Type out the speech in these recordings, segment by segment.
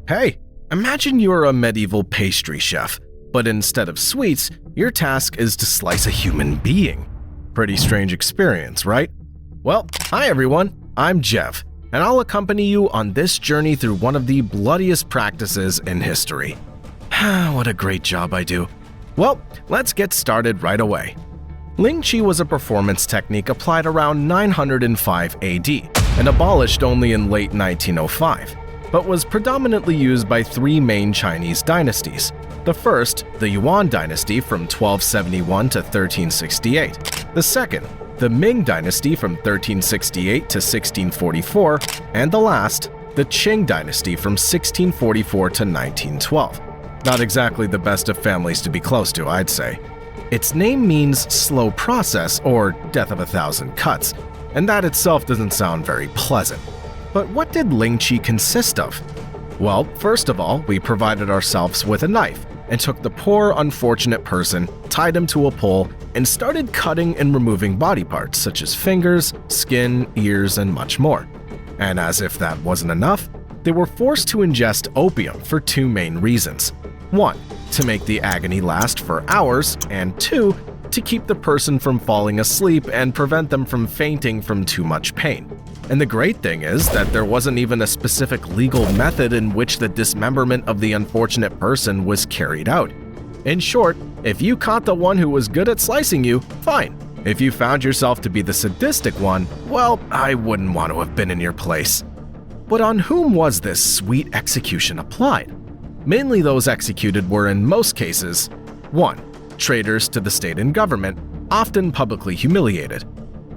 Hey, imagine you're a medieval pastry chef, but instead of sweets, your task is to slice a human being. Pretty strange experience, right? Well, hi everyone, I'm Jeff, and I'll accompany you on this journey through one of the bloodiest practices in history. What a great job I do. Well, let's get started right away. Lingchi was a performance technique applied around 905 AD and abolished only in late 1905, but was predominantly used by three main Chinese dynasties. The first, the Yuan Dynasty from 1271 to 1368. The second, the Ming Dynasty from 1368 to 1644. And the last, the Qing Dynasty from 1644 to 1912. Not exactly the best of families to be close to, I'd say. Its name means slow process or death of a thousand cuts, and that itself doesn't sound very pleasant. But what did Lingchi consist of? Well, first of all, we provided ourselves with a knife and took the poor, unfortunate person, tied him to a pole, and started cutting and removing body parts such as fingers, skin, ears, and much more. And as if that wasn't enough, they were forced to ingest opium for two main reasons. 1. To make the agony last for hours, and 2. To keep the person from falling asleep and prevent them from fainting from too much pain. And the great thing is that there wasn't even a specific legal method in which the dismemberment of the unfortunate person was carried out. In short, if you caught the one who was good at slicing you, fine. If you found yourself to be the sadistic one, well, I wouldn't want to have been in your place. But on whom was this sweet execution applied? Mainly those executed were in most cases 1. Traitors to the state and government, often publicly humiliated.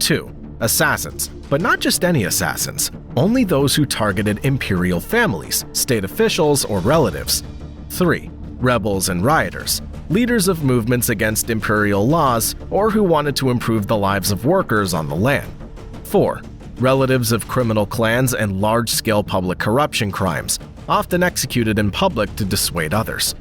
2. Assassins, but not just any assassins, only those who targeted imperial families, state officials, or relatives. 3. Rebels and rioters, leaders of movements against imperial laws or who wanted to improve the lives of workers on the land. 4. Relatives of criminal clans and large-scale public corruption crimes, often executed in public to dissuade others.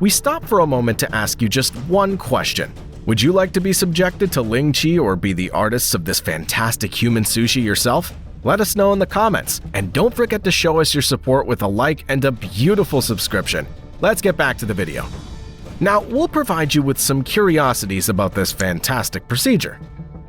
We stop for a moment to ask you just one question. Would you like to be subjected to Lingchi or be the artists of this fantastic human sushi yourself? Let us know in the comments, and don't forget to show us your support with a like and a beautiful subscription. Let's get back to the video. Now, we'll provide you with some curiosities about this fantastic procedure.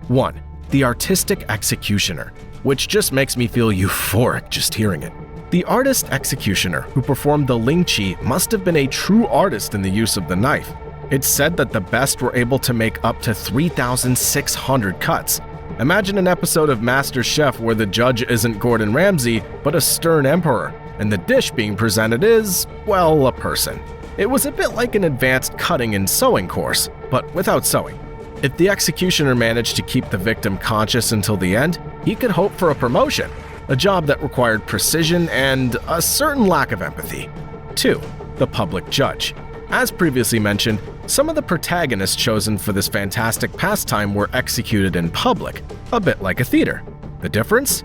1. The artistic executioner, which just makes me feel euphoric just hearing it. The artist executioner who performed the Lingchi must have been a true artist in the use of the knife. It's said that the best were able to make up to 3,600 cuts. Imagine an episode of MasterChef where the judge isn't Gordon Ramsay, but a stern emperor, and the dish being presented is, well, a person. It was a bit like an advanced cutting and sewing course, but without sewing. If the executioner managed to keep the victim conscious until the end, he could hope for a promotion, a job that required precision and a certain lack of empathy. 2. The public judge. As previously mentioned, some of the protagonists chosen for this fantastic pastime were executed in public, a bit like a theater. The difference?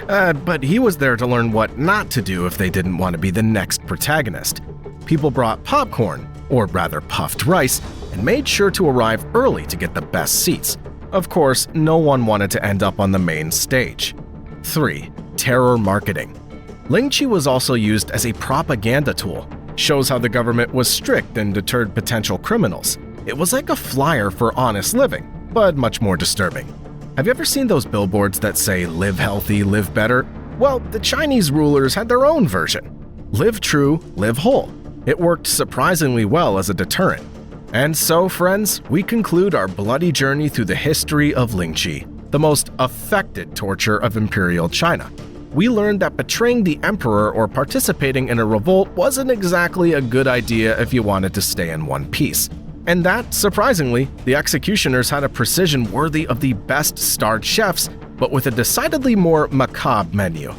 But he was there to learn what not to do if they didn't want to be the next protagonist. People brought popcorn, or rather puffed rice, and made sure to arrive early to get the best seats. Of course, no one wanted to end up on the main stage. 3. Terror marketing. Lingchi was also used as a propaganda tool. Shows how the government was strict and deterred potential criminals. It was like a flyer for honest living, but much more disturbing. Have you ever seen those billboards that say, "Live healthy, live better"? Well, the Chinese rulers had their own version. Live true, live whole. It worked surprisingly well as a deterrent. And so, friends, we conclude our bloody journey through the history of Lingchi, the most affected torture of Imperial China. We learned that betraying the emperor or participating in a revolt wasn't exactly a good idea if you wanted to stay in one piece. And that, surprisingly, the executioners had a precision worthy of the best-starred chefs, but with a decidedly more macabre menu.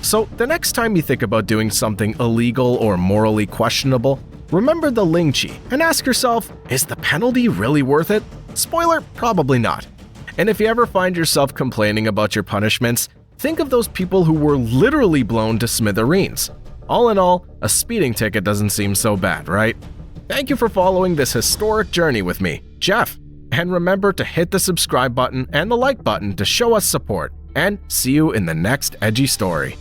So the next time you think about doing something illegal or morally questionable, remember the Lingchi and ask yourself, is the penalty really worth it? Spoiler, probably not. And if you ever find yourself complaining about your punishments, think of those people who were literally blown to smithereens. All in all, a speeding ticket doesn't seem so bad, right? Thank you for following this historic journey with me, Jeff. And remember to hit the subscribe button and the like button to show us support. And see you in the next edgy story.